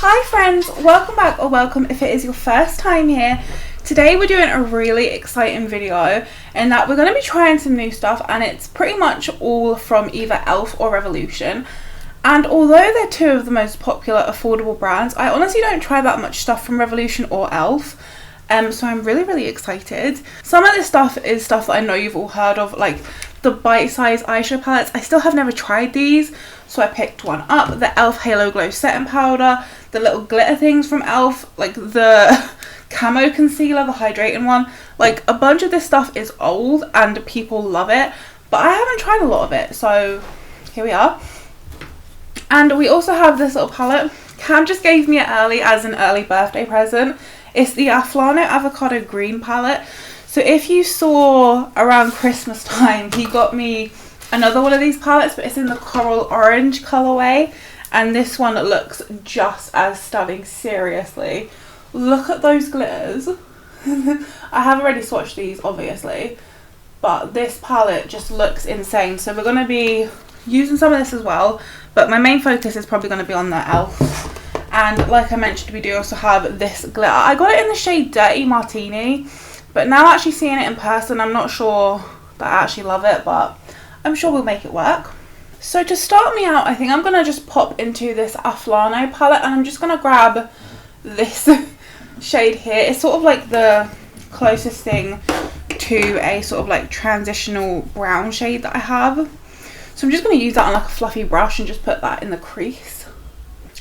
Hi friends, welcome back, or welcome if it is your first time here. Today we're doing a really exciting video in that we're going to be trying some new stuff, and it's pretty much all from either E.L.F or Revolution. And although they're two of the most popular affordable brands, I honestly don't try that much stuff from Revolution or E.L.F. So I'm really excited. Some of this stuff is stuff that I know you've all heard of, like the bite-sized eyeshadow palettes. I still have never tried these, so I picked one up. The E.L.F Halo Glow Setting Powder, the little glitter things from E.L.F, like the camo concealer, the hydrating one. Like, a bunch of this stuff is old and people love it, but I haven't tried a lot of it, so here we are. And we also have this little palette. Cam just gave me it early as an early birthday present. It's the Aflano Avocado Green palette. So if you saw around Christmas time, he got me another one of these palettes, but it's in the coral orange colorway. And this one looks just as stunning, seriously. Look at those glitters. I have already swatched these, obviously, but this palette just looks insane. So we're going to be using some of this as well, but my main focus is probably going to be on the E.L.F. And like I mentioned, we do also have this glitter. I got it in the shade Dirty Martini, but now actually seeing it in person, I'm not sure that I actually love it, but I'm sure we'll make it work. So to start me out, I think I'm going to just pop into this Aflano palette, and I'm just going to grab this shade here. It's sort of like the closest thing to a sort of like transitional brown shade that I have. So I'm just going to use that on like a fluffy brush and just put that in the crease.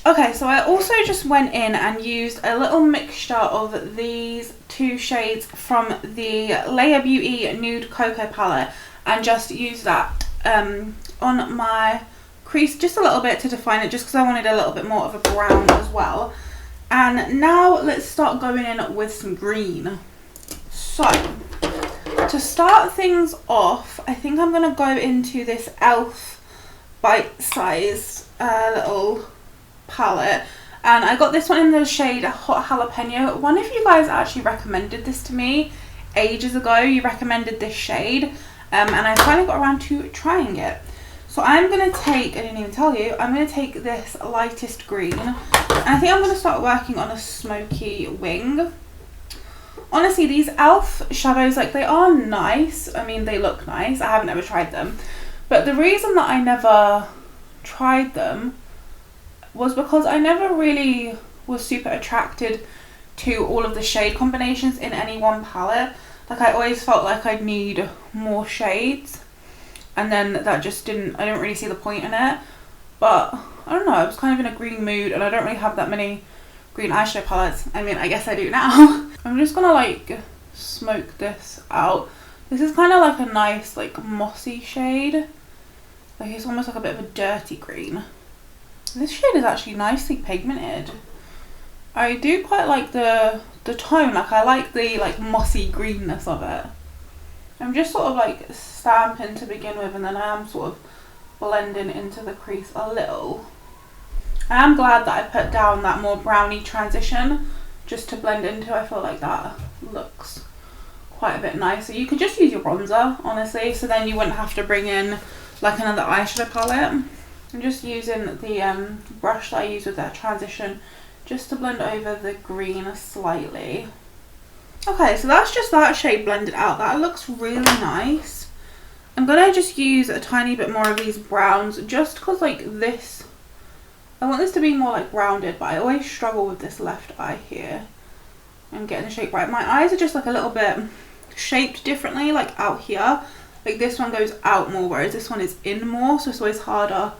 Okay, so I also just went in and used a little mixture of these two shades from the Layer Beauty Nude Cocoa palette, and just used that on my crease just a little bit to define it, just because I wanted a little bit more of a brown as well. And now let's start going in with some green. So to start things off, I think I'm going to go into this E.L.F bite-sized little palette, and I got this one in the shade Hot Jalapeno. One of you guys actually recommended this to me ages ago. You recommended this shade, and I finally got around to trying it. So I'm going to take, I didn't even tell you, I'm going to take this lightest green, and I think I'm going to start working on a smoky wing. Honestly, these E.L.F shadows, like, they are nice. I mean, they look nice. I haven't ever tried them, but the reason that I never tried them was because I never really was super attracted to all of the shade combinations in any one palette. Like, I always felt like I'd need more shades, and then that just I didn't really see the point in it. But I don't know, I was kind of in a green mood, and I don't really have that many green eyeshadow palettes. I mean, I guess I do now. I'm just gonna like smoke this out. This is kind of like a nice like mossy shade. Like, it's almost like a bit of a dirty green. This shade is actually nicely pigmented. I do quite like the tone. Like, I like the like mossy greenness of it. I'm just sort of like stamping to begin with, and then I am sort of blending into the crease a little. I am glad that I put down that more brownie transition just to blend into. I feel like that looks quite a bit nicer. You could just use your bronzer, honestly, so then you wouldn't have to bring in like another eyeshadow palette. I'm just using the brush that I use with that transition just to blend over the green slightly. Okay, so that's just that shade blended out. That looks really nice. I'm gonna just use a tiny bit more of these browns, just because like this, I want this to be more like rounded, but I always struggle with this left eye here. I'm getting the shape right. My eyes are just like a little bit shaped differently, like out here. Like, this one goes out more, whereas this one is in more, so it's always harder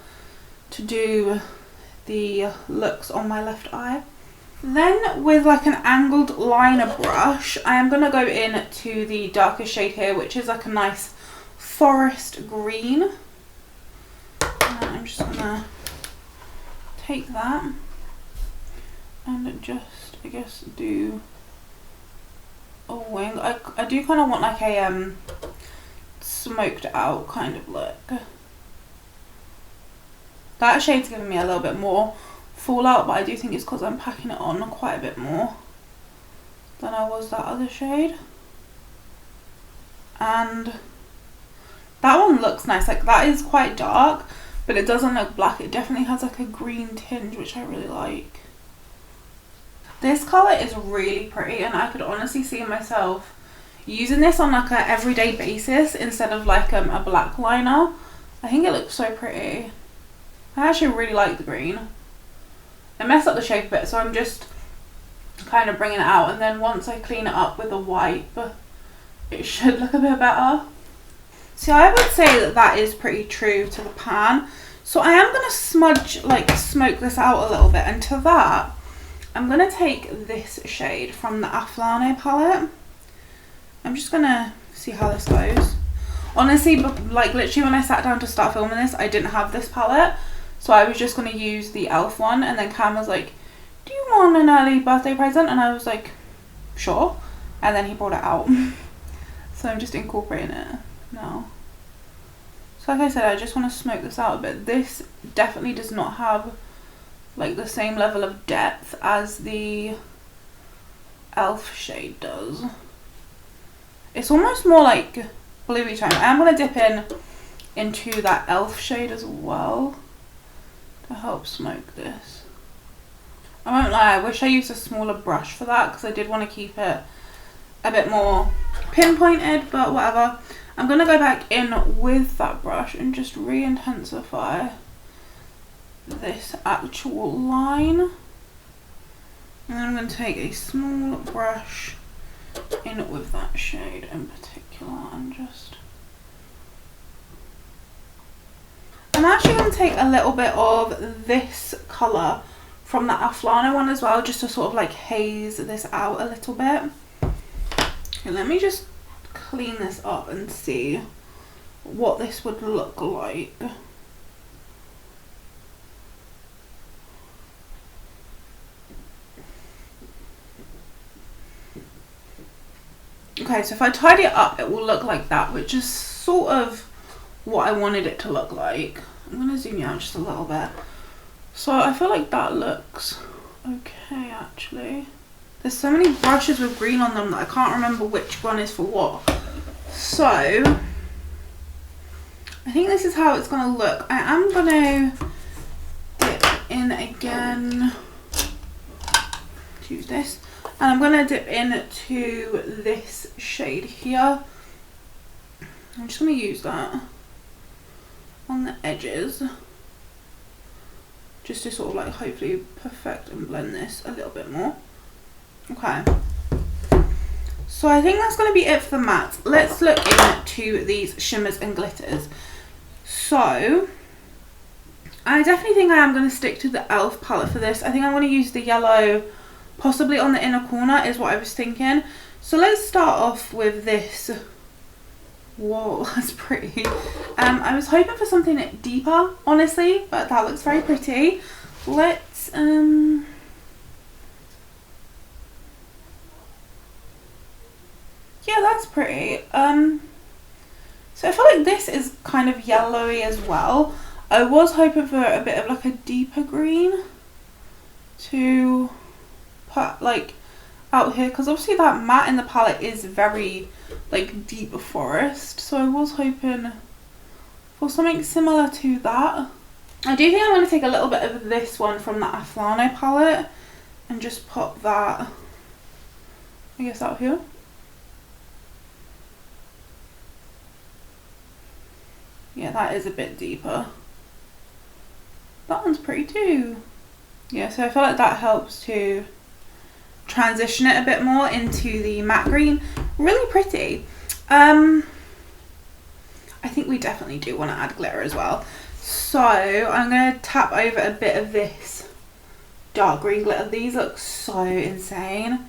to do the looks on my left eye. Then with like an angled liner brush, I am going to go in to the darker shade here, which is like a nice forest green. And I'm just going to take that and just, I guess, do a wing. I do kind of want like a smoked out kind of look. That shade's giving me a little bit more fallout, but I do think it's because I'm packing it on quite a bit more than I was that other shade. And that one looks nice. Like, that is quite dark, but it doesn't look black. It definitely has like a green tinge, which I really like. This colour is really pretty, and I could honestly see myself using this on like a everyday basis instead of like a black liner. I think it looks so pretty. I actually really like the green. I messed up the shape a bit, so I'm just kind of bringing it out, and then once I clean it up with a wipe, it should look a bit better. So I would say that that is pretty true to the pan. So I am going to smudge, like smoke this out a little bit, and to that I'm going to take this shade from the Aflane palette. I'm just going to see how this goes. Honestly, like literally when I sat down to start filming this, I didn't have this palette, so I was just going to use the E.L.F one, and then Cam was like, do you want an early birthday present? And I was like, sure. And then he brought it out. So I'm just incorporating it now. So like I said, I just want to smoke this out a bit. This definitely does not have like the same level of depth as the E.L.F shade does. It's almost more like bluey tone. I am going to dip into that E.L.F shade as well to help smoke this. I won't lie, I wish I used a smaller brush for that, because I did want to keep it a bit more pinpointed, but whatever. I'm going to go back in with that brush and just re-intensify this actual line. And then I'm going to take a small brush in with that shade in particular and just... I'm actually going to take a little bit of this colour from the Aflane one as well, just to sort of like haze this out a little bit. Okay, let me just clean this up and see what this would look like. Okay, so if I tidy it up, it will look like that, which is sort of what I wanted it to look like. I'm going to zoom you out just a little bit. So I feel like that looks okay actually. There's so many brushes with green on them that I can't remember which one is for what. So I think this is how it's going to look. I am going to dip in again, choose this, and I'm going to dip into this shade here. I'm just going to use that on the edges, just to sort of like hopefully perfect and blend this a little bit more. Okay, so I think that's going to be it for the matte. Let's look into these shimmers and glitters. So I definitely think I am going to stick to the E.L.F palette for this. I think I'm going to use the yellow possibly on the inner corner is what I was thinking. So let's start off with this. Whoa, that's pretty. I was hoping for something deeper, honestly, but that looks very pretty. Let's yeah, that's pretty. So I feel like this is kind of yellowy as well. I was hoping for a bit of like a deeper green to put like out here, because obviously that matte in the palette is very like deep forest, so I was hoping for something similar to that. I do think I'm going to take a little bit of this one from the Aflane palette and just pop that, I guess, out here. Yeah, that is a bit deeper. That one's pretty too. Yeah, so I feel like that helps to transition it a bit more into the matte green. Really pretty. I think we definitely do want to add glitter as well. So I'm going to tap over a bit of this dark green glitter. These look so insane.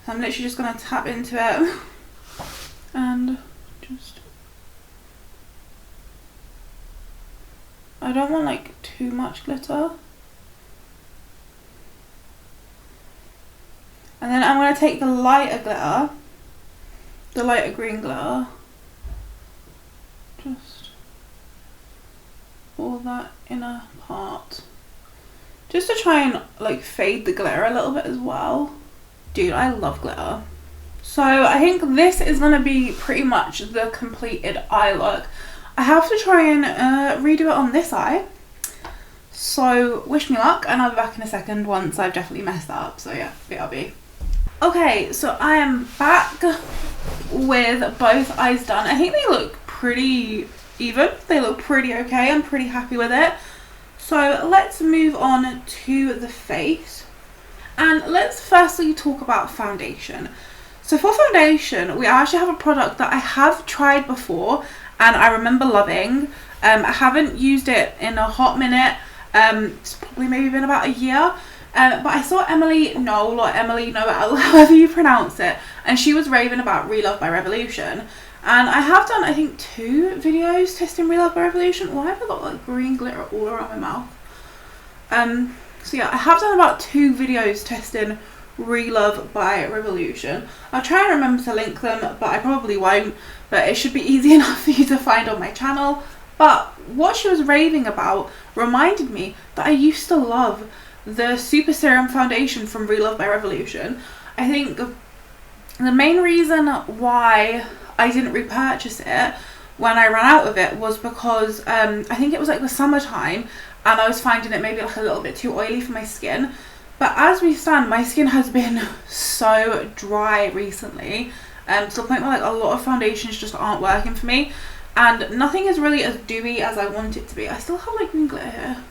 So I'm literally just going to tap into it and just... I don't want like too much glitter. And then I'm going to take the lighter glitter, the lighter green glitter, just for that inner part, just to try and like fade the glitter a little bit as well. Dude, I love glitter. So I think this is going to be pretty much the completed eye look. I have to try and redo it on this eye. So wish me luck, and I'll be back in a second once I've definitely messed that up. So yeah, BRB. Okay, so I am back with both eyes done. I think they look pretty even. They look pretty okay. I'm pretty happy with it. So let's move on to the face. And let's firstly talk about foundation. So for foundation, we actually have a product that I have tried before and I remember loving. I haven't used it in a hot minute. It's probably maybe been about a year. But I saw Emily Noel, or Emily Noel, however you pronounce it, and she was raving about Re-Love by Revolution. And I have done, I think, 2 videos testing Re-Love by Revolution. Why have I got like green glitter all around my mouth? So yeah, I have done about 2 videos testing Re-Love by Revolution. I'll try and remember to link them, but I probably won't. But it should be easy enough for you to find on my channel. But what she was raving about reminded me that I used to love the Super Serum Foundation from Re-Love by Revolution. I think the main reason why I didn't repurchase it when I ran out of it was because I think it was like the summertime and I was finding it maybe like a little bit too oily for my skin. But as we stand, my skin has been so dry recently, to the point where like a lot of foundations just aren't working for me, and nothing is really as dewy as I want it to be. I still have like green glitter here.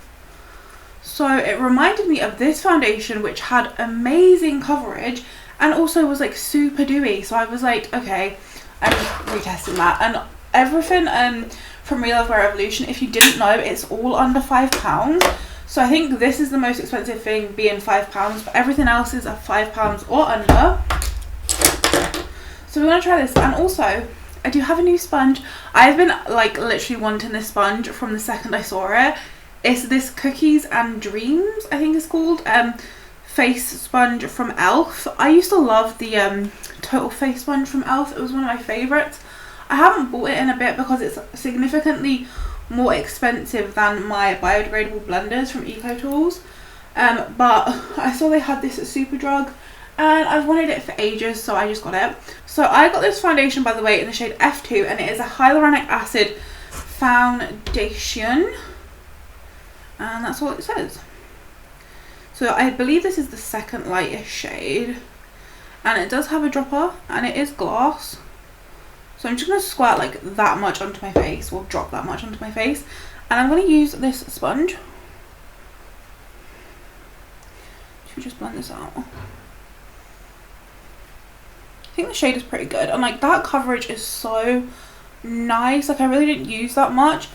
So it reminded me of this foundation, which had amazing coverage and also was like super dewy. So I was like, okay, I'm retesting that. And everything from Re-Love by Revolution, if you didn't know, it's all under £5. So I think this is the most expensive thing, being £5, but everything else is at £5 or under. So we're gonna try this. And also, I do have a new sponge. I've been like literally wanting this sponge from the second I saw it. It's this Cookies and Dreams, I think it's called, face sponge from E.L.F. I used to love the Total Face sponge from E.L.F. It was one of my favourites. I haven't bought it in a bit because it's significantly more expensive than my biodegradable blenders from EcoTools. But I saw they had this at Superdrug and I've wanted it for ages, so I just got it. So I got this foundation, by the way, in the shade F2, and it is a hyaluronic acid foundation. And that's all it says. So I believe this is the second lightest shade. And it does have a dropper and it is gloss. So I'm just going to squirt like that much onto my face, or drop that much onto my face. And I'm going to use this sponge. Should we just blend this out? I think the shade is pretty good. And like that coverage is so nice. Like I really didn't use that much.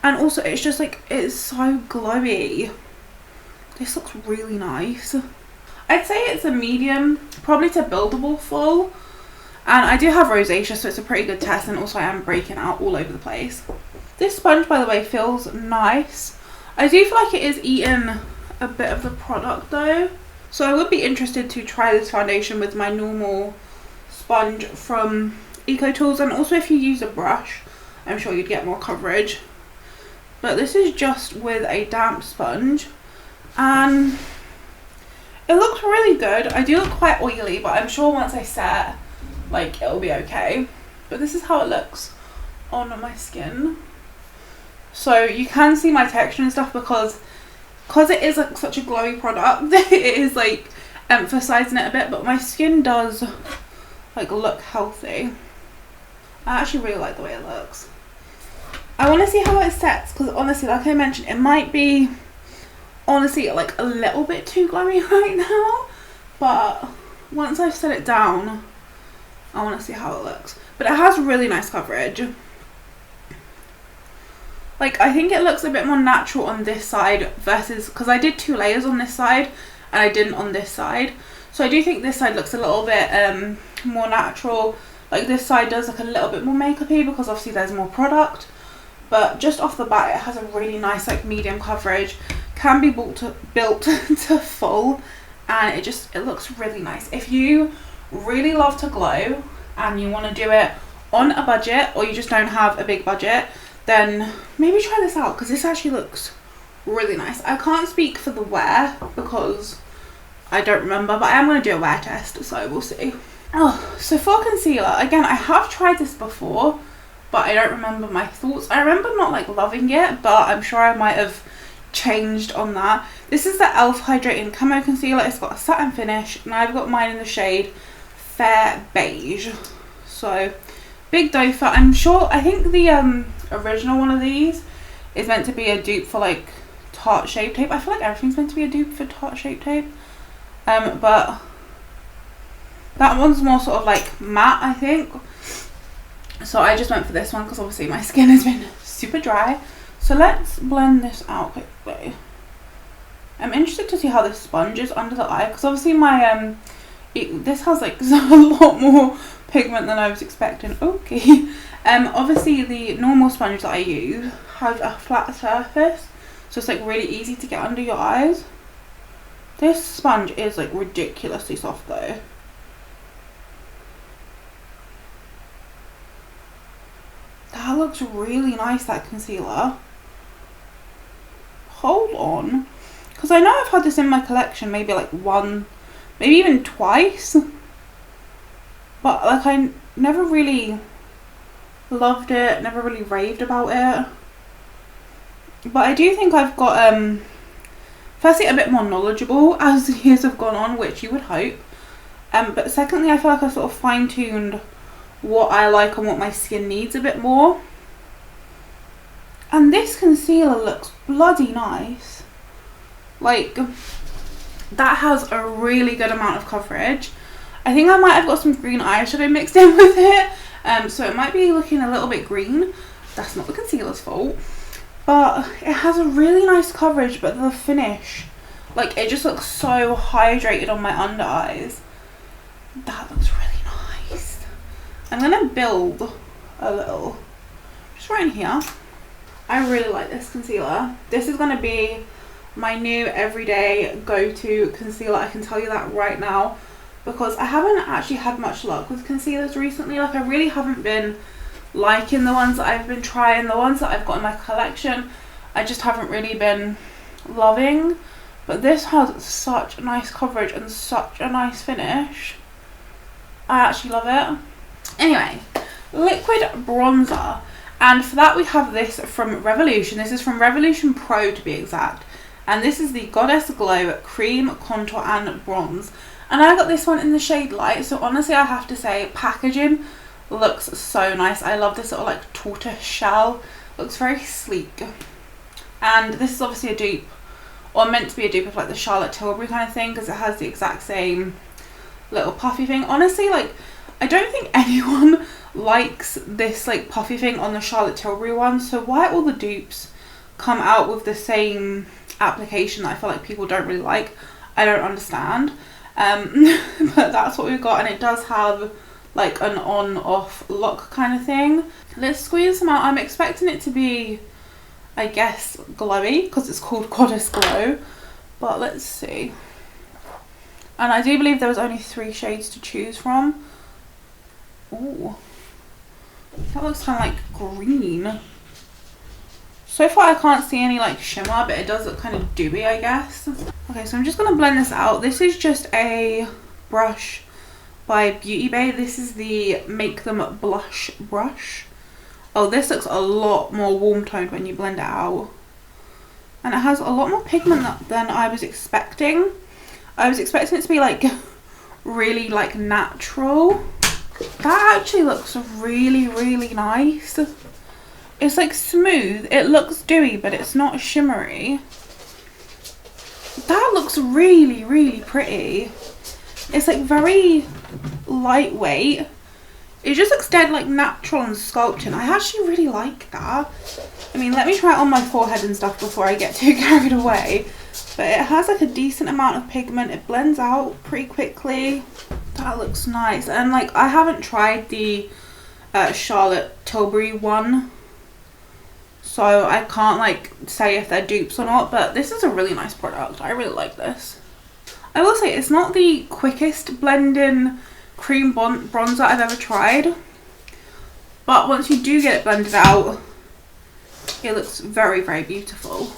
And also it's just like, it's so glowy. This looks really nice. I'd say it's a medium, probably to buildable full. And I do have rosacea, so it's a pretty good test, and also I am breaking out all over the place. This sponge, by the way, feels nice. I do feel like it is eating a bit of the product though. So I would be interested to try this foundation with my normal sponge from EcoTools, and also if you use a brush, I'm sure you'd get more coverage. But this is just with a damp sponge, and it looks really good. I do look quite oily, but I'm sure once I set, like, it'll be okay. But this is how it looks on my skin. So you can see my texture and stuff because it is like such a glowy product. It is like emphasizing it a bit, but my skin does like look healthy. I actually really like the way it looks. I want to see how it sets, because honestly, like I mentioned, it might be honestly like a little bit too glowy right now, but once I've set it down, I want to see how it looks. But it has really nice coverage. Like I think it looks a bit more natural on this side versus, because I did 2 layers on this side and I didn't on this side, so I do think this side looks a little bit more natural. Like this side does look a little bit more makeupy because obviously there's more product. But just off the bat, it has a really nice like medium coverage, can be built to full, and it looks really nice. If you really love to glow and you want to do it on a budget, or you just don't have a big budget, then maybe try this out, because this actually looks really nice. I can't speak for the wear because I don't remember, but I am going to do a wear test, so we'll see. Oh, so for concealer, again, I have tried this before, but I don't remember my thoughts. I remember not like loving it, but I'm sure I might have changed on that. This is the E.L.F. Hydrating Camo Concealer. It's got a satin finish, and I've got mine in the shade Fair Beige. So, big doe. I think the original one of these is meant to be a dupe for like Tarte Shape Tape. I feel like everything's meant to be a dupe for Tarte Shape Tape. But that one's more sort of like matte, I think. So I just went for this one because obviously my skin has been super dry. So let's blend this out quickly. I'm interested to see how this sponge is under the eye, because obviously my this has like a lot more pigment than I was expecting. Okay. Obviously the normal sponge that I use has a flat surface, so it's like really easy to get under your eyes. This sponge is like ridiculously soft though. That looks really nice, that concealer. Hold on, because I know I've had this in my collection maybe like one, maybe even twice, but like I never really loved it, never really raved about it. But I do think I've got firstly a bit more knowledgeable as the years have gone on, which you would hope, but secondly I feel like I've sort of fine-tuned what I like and what my skin needs a bit more. And this concealer looks bloody nice. Like, that has a really good amount of coverage. I think I might have got some green eyeshadow mixed in with it, so it might be looking a little bit green. That's not the concealer's fault. But it has a really nice coverage, but the finish, like, it just looks so hydrated on my under eyes. That looks really nice. I'm going to build a little, just right in here. I really like this concealer. This is going to be my new everyday go-to concealer. I can tell you that right now, because I haven't actually had much luck with concealers recently. Like, I really haven't been liking the ones that I've been trying. The ones that I've got in my collection, I just haven't really been loving. But this has such nice coverage and such a nice finish. I actually love it. Anyway, liquid bronzer. And for that we have this from Revolution. This is from Revolution Pro to be exact. And this is the Goddess Glow Cream, Contour and Bronze. And I got this one in the shade Light. So honestly I have to say, packaging looks so nice. I love this sort of like tortoise shell. Looks very sleek. And this is obviously a dupe, or meant to be a dupe of like the Charlotte Tilbury kind of thing, because it has the exact same little puffy thing. Honestly, like, I don't think anyone likes this like puffy thing on the Charlotte Tilbury one, so why all the dupes come out with the same application that I feel like people don't really like, I don't understand. But that's what we've got, and it does have like an on-off lock kind of thing. Let's squeeze them out. I'm expecting it to be, I guess, glowy, because it's called Goddess Glow, but let's see. And I do believe there was only 3 shades to choose from. Ooh, that looks kind of like green. So far I can't see any like shimmer, but it does look kind of dewy, I guess. Okay, so I'm just going to blend this out. This is just a brush by Beauty Bay. This is the Make Them Blush brush. Oh, this looks a lot more warm toned when you blend it out. And it has a lot more pigment than I was expecting. I was expecting it to be like really like natural. That actually looks really, really nice. It's like smooth. It looks dewy, but it's not shimmery. That looks really, really pretty. It's like very lightweight. It just looks dead like natural and sculpting. I actually really like that. I mean, let me try it on my forehead and stuff before I get too carried away. But it has like a decent amount of pigment. It blends out pretty quickly. That looks nice. And like, I haven't tried the Charlotte Tilbury one, so I can't like say if they're dupes or not, but this is a really nice product. I really like this. I will say it's not the quickest blending cream bronzer I've ever tried, but once you do get it blended out, it looks very, very beautiful.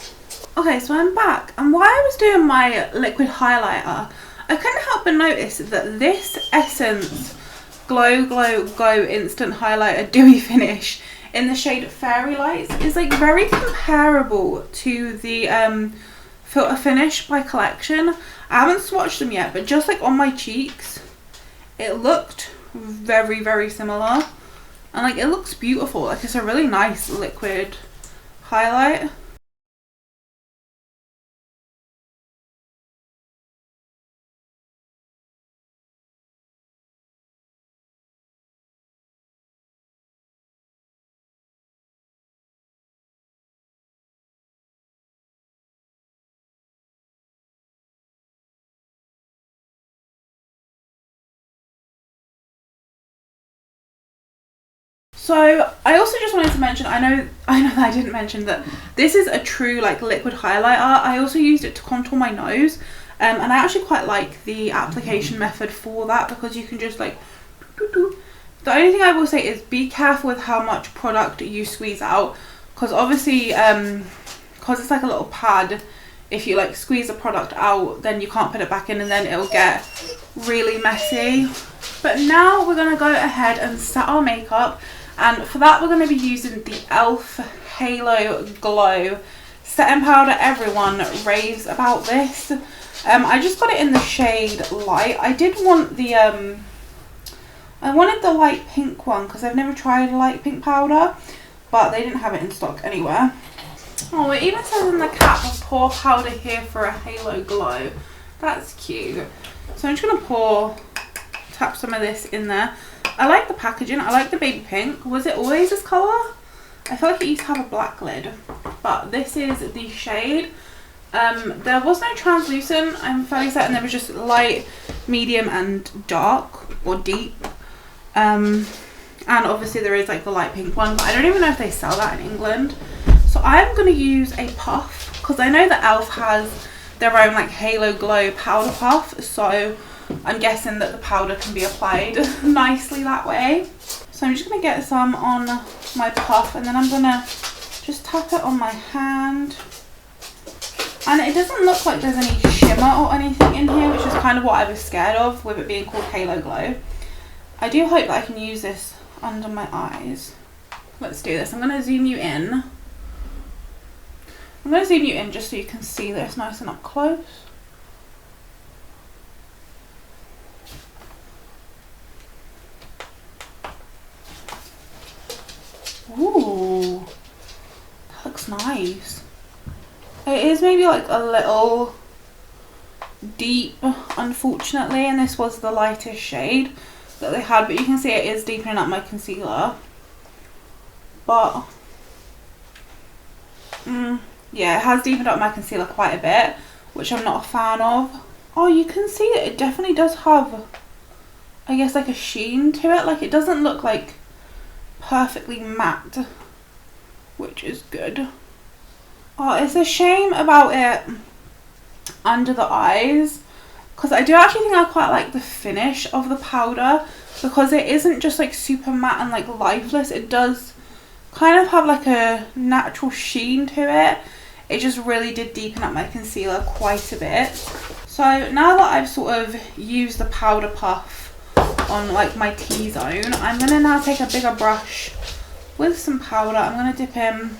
Okay, so I'm back, and while I was doing my liquid highlighter, I couldn't help but notice that this Essence Glow Instant Highlighter Dewy Finish in the shade Fairy Lights is like very comparable to the Filter Finish by Collection. I haven't swatched them yet, but just like on my cheeks, it looked very similar. And like it looks beautiful. Like it's a really nice liquid highlight. So I also just wanted to mention, I know that I didn't mention that this is a true like liquid highlighter. I also used it to contour my nose, and I actually quite like the application method for that, because you can just like, the only thing I will say is be careful with how much product you squeeze out, because obviously because it's like a little pad, if you like squeeze the product out then you can't put it back in and then it'll get really messy. But now we're going to go ahead and set our makeup, and for that we're going to be using the E.L.F. Halo Glow setting powder. Everyone raves about this. I just got it in the shade Light. I did want the I wanted the light pink one because I've never tried a light pink powder, but they didn't have it in stock anywhere. Oh, it even says in the cap, pour powder here for a halo glow. That's cute. So I'm just going to tap some of this in there. I like the packaging. I like the baby pink. Was it always this colour? I feel like it used to have a black lid, but this is the shade. There was no translucent, I'm fairly certain. There was just light, medium and dark or deep. And obviously there is like the light pink one, but I don't even know if they sell that in England. So I'm going to use a puff, because I know that E.L.F. has their own like Halo Glow powder puff, so I'm guessing that the powder can be applied nicely that way. So I'm just going to get some on my puff, and then I'm going to just tap it on my hand. And it doesn't look like there's any shimmer or anything in here, which is kind of what I was scared of with it being called Halo Glow. I do hope that I can use this under my eyes. Let's do this. I'm going to zoom you in. I'm going to zoom you in just so you can see this nice and up close. Ooh, that looks nice. It is maybe like a little deep, unfortunately, and this was the lightest shade that they had, but you can see it is deepening up my concealer. But yeah, it has deepened up my concealer quite a bit, which I'm not a fan of. Oh, you can see it definitely does have, I guess, like a sheen to it. Like, it doesn't look like perfectly matte, which is good. Oh, it's a shame about it under the eyes, because I do actually think I quite like the finish of the powder, because it isn't just like super matte and like lifeless. It does kind of have like a natural sheen to it. It just really did deepen up my concealer quite a bit. So now that I've sort of used the powder puff on like my T-zone, I'm going to now take a bigger brush with some powder. I'm going to dip in.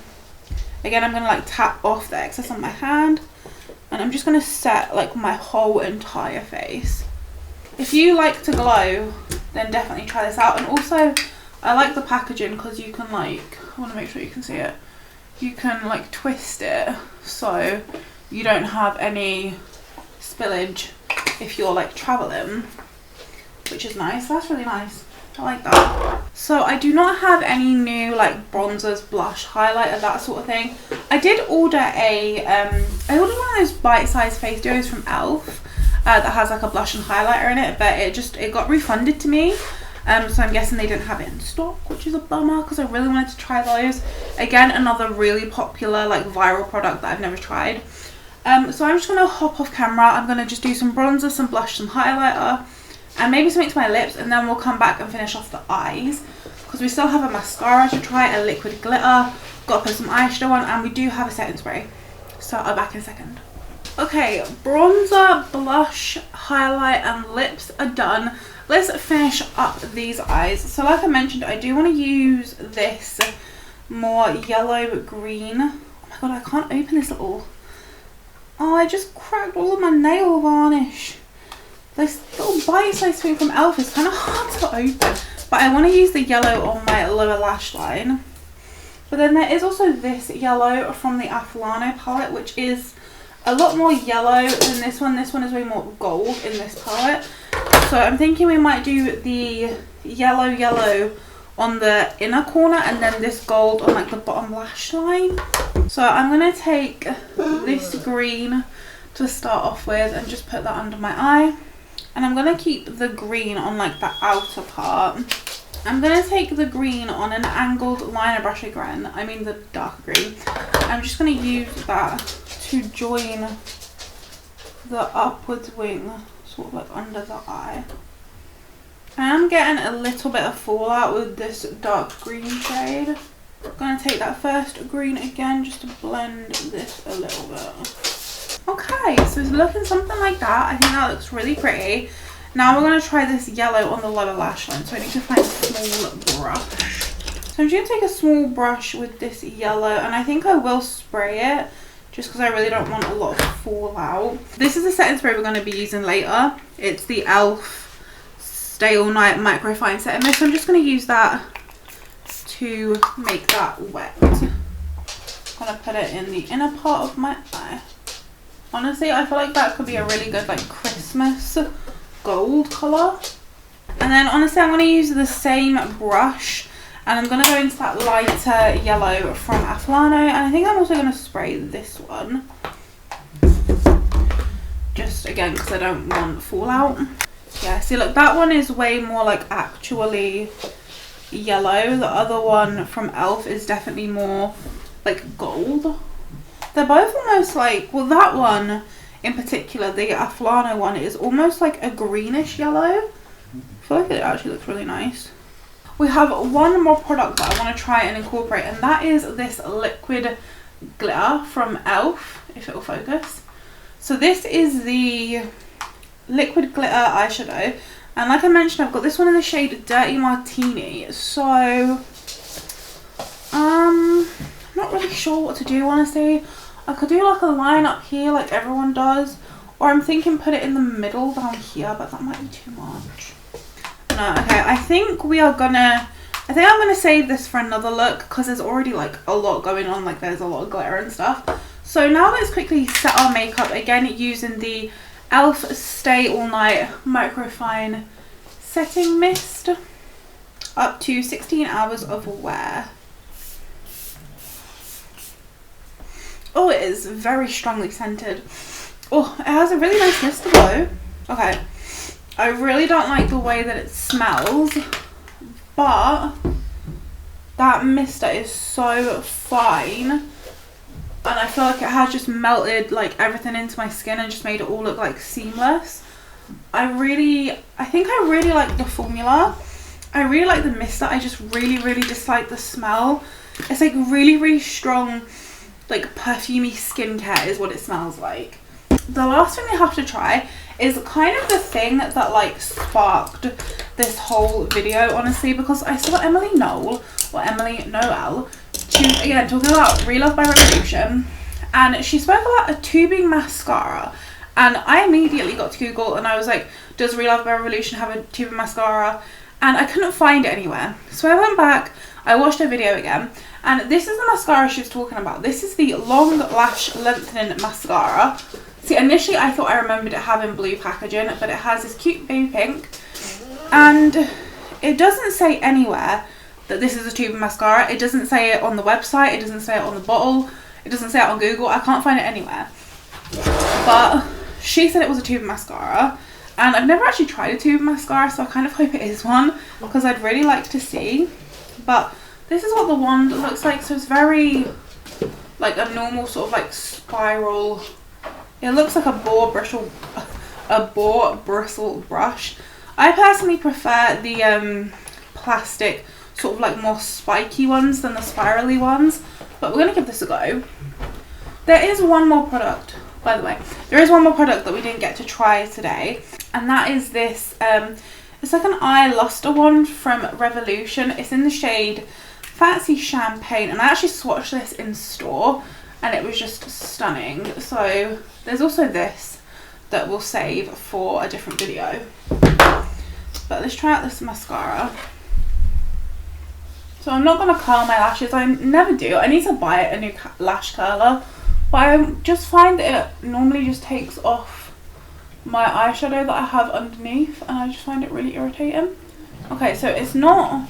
Again, I'm going to like tap off the excess on my hand, and I'm just going to set like my whole entire face. If you like to glow, then definitely try this out. And also, I like the packaging because you can like, I want to make sure you can see it, you can like twist it so you don't have any spillage if you're like traveling, which is nice. That's really nice. I like that. So I do not have any new like bronzers, blush, highlighter, that sort of thing. I did order I ordered one of those bite-sized face duos from E.L.F. That has like a blush and highlighter in it, but it got refunded to me. So I'm guessing they didn't have it in stock, which is a bummer because I really wanted to try those. Again, another really popular like viral product that I've never tried. So I'm just going to hop off camera. I'm going to just do some bronzer, some blush, some highlighter, and maybe something to my lips, and then we'll come back and finish off the eyes, because we still have a mascara to try, a liquid glitter, got to put some eyeshadow on, and we do have a setting spray. So I'll be back in a second. Okay, bronzer, blush, highlight and lips are done. Let's finish up these eyes. So like I mentioned, I do want to use this more yellow green. Oh my god, I can't open this little. Oh, I just cracked all of my nail varnish. This little bite-sized thing from E.L.F is kind of hard to open. But I want to use the yellow on my lower lash line. But then there is also this yellow from the Afilano palette, which is a lot more yellow than this one. This one is way more gold in this palette. So I'm thinking we might do the yellow on the inner corner and then this gold on like the bottom lash line. So I'm going to take this green to start off with and just put that under my eye. And I'm going to keep the green on like the outer part. I'm going to take the green on an angled liner brush again. I mean the dark green. I'm just going to use that to join the upwards wing, sort of like under the eye. I am getting a little bit of fallout with this dark green shade. I'm going to take that first green again just to blend this a little bit. Okay, so it's looking something like that. I think that looks really pretty. Now we're going to try this yellow on the lower lash line. So I need to find a small brush. So I'm just going to take a small brush with this yellow. And I think I will spray it just because I really don't want a lot of fallout. This is the setting spray we're going to be using later. It's the E.L.F Stay All Night Microfine Setting Mist. So I'm just going to use that to make that wet. I'm going to put it in the inner part of my eye. Honestly, I feel like that could be a really good like Christmas gold colour. And then honestly, I'm going to use the same brush and I'm going to go into that lighter yellow from Afilano. And I think I'm also going to spray this one. Just again, because I don't want fallout. Yeah, see look, that one is way more like actually yellow. The other one from E.L.F is definitely more like gold. They're both almost like, well that one in particular, the Afilano one, is almost like a greenish yellow. I feel like it actually looks really nice. We have one more product that I want to try and incorporate, and that is this liquid glitter from E.L.F, if it will focus. So this is the liquid glitter eyeshadow, and like I mentioned, I've got this one in the shade Dirty Martini. So I'm not really sure what to do, honestly. I could do like a line up here like everyone does, or I'm thinking put it in the middle down here, but that might be too much. No, okay, I think I'm gonna save this for another look because there's already like a lot going on, like there's a lot of glitter and stuff. So now let's quickly set our makeup again using the E.L.F Stay All Night Microfine Setting Mist, up to 16 hours of wear. Oh, it is very strongly scented. Oh, it has a really nice mist though. Okay, I really don't like the way that it smells, but that mister is so fine, and I feel like it has just melted like everything into my skin and just made it all look like seamless. I think I really like the formula. I really like the mister. I just really dislike the smell. It's like really strong, like perfumey skincare is what it smells like. The last thing we have to try is kind of the thing that like sparked this whole video, honestly, because I saw Emily Noel again talking about E.L.F by Revolution, and she spoke about a tubing mascara, and I immediately got to Google and I was like, does E.L.F by Revolution have a tubing mascara? And I couldn't find it anywhere. So I went back, I watched her video again, and this is the mascara she was talking about. This is the Long Lash Lengthening Mascara. See, initially I thought I remembered it having blue packaging, but it has this cute baby pink. And it doesn't say anywhere that this is a tube mascara. It doesn't say it on the website, it doesn't say it on the bottle, it doesn't say it on Google. I can't find it anywhere. But she said it was a tube mascara. And I've never actually tried a tube mascara, so I kind of hope it is one, because I'd really like to see. But this is what the wand looks like. So it's very like a normal sort of like spiral. It looks like a boar bristle brush. I personally prefer the plastic sort of like more spiky ones than the spirally ones, but we're gonna give this a go. There is one more product, by the way. There is one more product that we didn't get to try today, and that is this. It's like an eye luster wand from Revolution. It's in the shade Fancy Champagne, and I actually swatched this in store and it was just stunning. So there's also this that we'll save for a different video. But let's try out this mascara. So I'm not going to curl my lashes. I never do. I need to buy a new lash curler. But I just find that it normally just takes off my eyeshadow that I have underneath. And I just find it really irritating. Okay, so it's not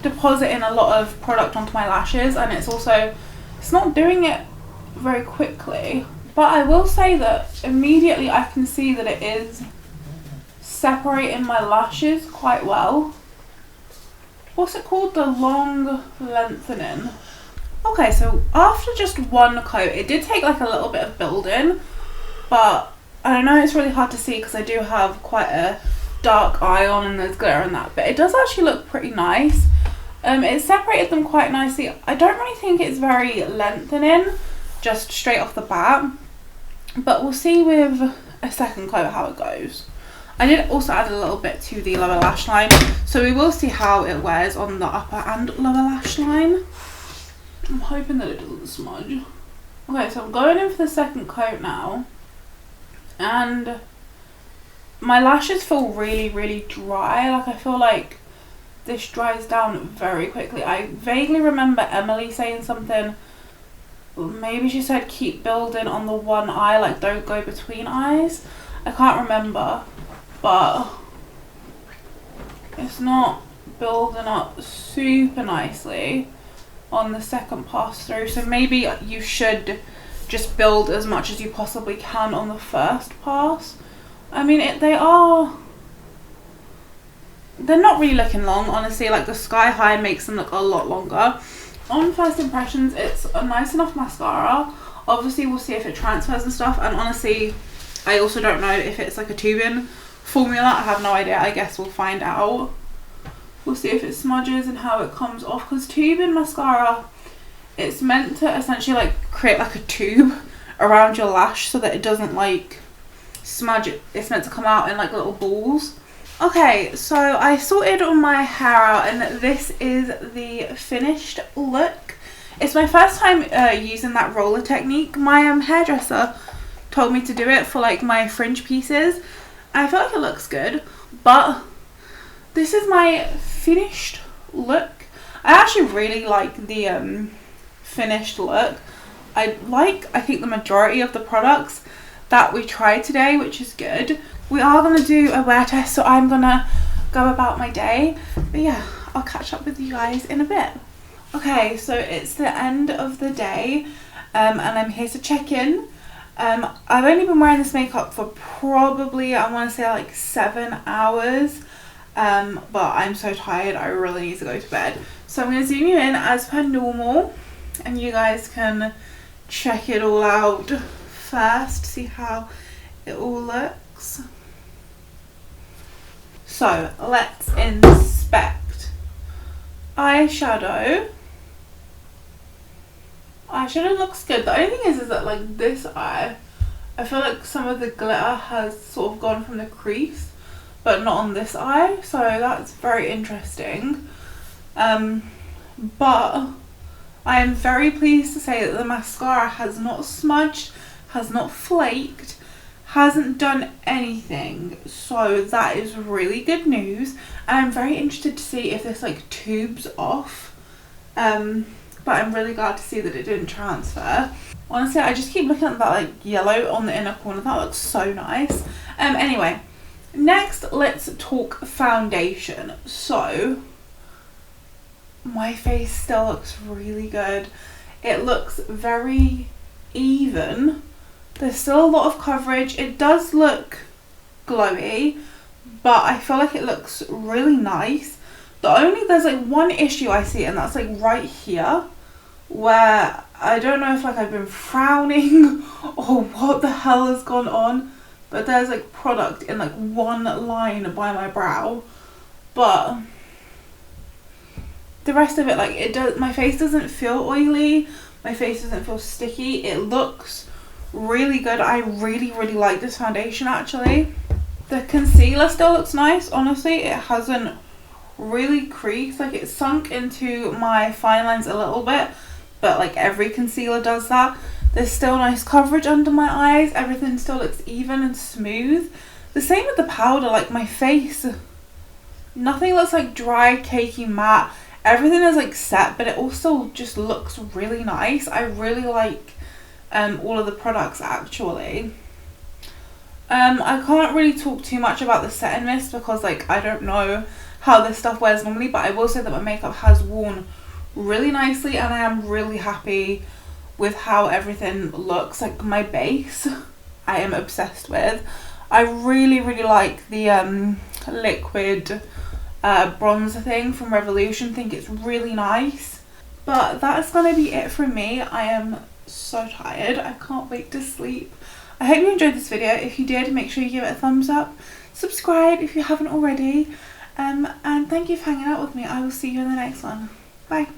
depositing a lot of product onto my lashes. And it's not doing it very quickly. But I will say that immediately I can see that it is separating my lashes quite well. What's it called? The long lengthening. Okay, so after just one coat, it did take like a little bit of building, but I know it's really hard to see because I do have quite a dark eye on and there's glitter in that, but it does actually look pretty nice. It separated them quite nicely. I don't really think it's very lengthening just straight off the bat, but we'll see with a second coat how it goes. I did also add a little bit to the lower lash line, so we will see how it wears on the upper and lower lash line. I'm hoping that it doesn't smudge. Okay, so I'm going in for the second coat now, and my lashes feel really, really dry. Like, I feel like this dries down very quickly. I vaguely remember Emily saying something, maybe she said keep building on the one eye, like don't go between eyes. I can't remember. But it's not building up super nicely on the second pass through, so maybe you should just build as much as you possibly can on the first pass. I mean, they're not really looking long, honestly. Like, the Sky High makes them look a lot longer. On first impressions, it's a nice enough mascara. Obviously we'll see if it transfers and stuff, and honestly I also don't know if it's like a tubing formula. I have no idea. I guess we'll find out. We'll see if it smudges and how it comes off, because tubing mascara, it's meant to essentially like create like a tube around your lash so that it doesn't like smudge it. It's meant to come out in like little balls. Okay, so I sorted all my hair out and this is the finished look. It's my first time using that roller technique. My hairdresser told me to do it for like my fringe pieces. I feel like it looks good, but this is my finished look. I actually really like the finished look. I think the majority of the products that we tried today, which is good. We are going to do a wear test, so I'm going to go about my day. But yeah, I'll catch up with you guys in a bit. Okay, so it's the end of the day and I'm here to check in. I've only been wearing this makeup for probably, I want to say like 7 hours. But I'm so tired, I really need to go to bed. So I'm going to zoom you in as per normal and you guys can check it all out first, see how it all looks. So let's inspect. Eyeshadow looks good. The only thing is that like this eye, I feel like some of the glitter has sort of gone from the crease, but not on this eye, so that's very interesting. But I am very pleased to say that the mascara has not smudged, has not flaked, hasn't done anything, so that is really good news. And I'm very interested to see if this like tubes off, but I'm really glad to see that it didn't transfer. Honestly, I just keep looking at that like yellow on the inner corner. That looks so nice. Anyway, next let's talk foundation. So my face still looks really good. It looks very even. There's still a lot of coverage. It does look glowy, but I feel like it looks really nice. There's like one issue I see, and that's like right here, where I don't know if like I've been frowning or what the hell has gone on, but there's like product in like one line by my brow. But the rest of it, like my face doesn't feel oily, my face doesn't feel sticky. It looks really good. I really like this foundation actually. The concealer still looks nice. Honestly, it hasn't really creased. Like, it sunk into my fine lines a little bit, but like every concealer does that. There's still nice coverage under my eyes. Everything still looks even and smooth. The same with the powder. Like, my face, nothing looks like dry, cakey, matte. Everything is like set, but it also just looks really nice. I really like all of the products actually. I can't really talk too much about the setting mist because like I don't know how this stuff wears normally, but I will say that my makeup has worn really nicely and I am really happy with how everything looks. Like, my base I am obsessed with. I really like the liquid bronzer thing from Revolution. I think it's really nice. But that's gonna be it from me. I am so tired. I can't wait to sleep. I hope you enjoyed this video. If you did, make sure you give it a thumbs up. Subscribe if you haven't already. And thank you for hanging out with me. I will see you in the next one. Bye.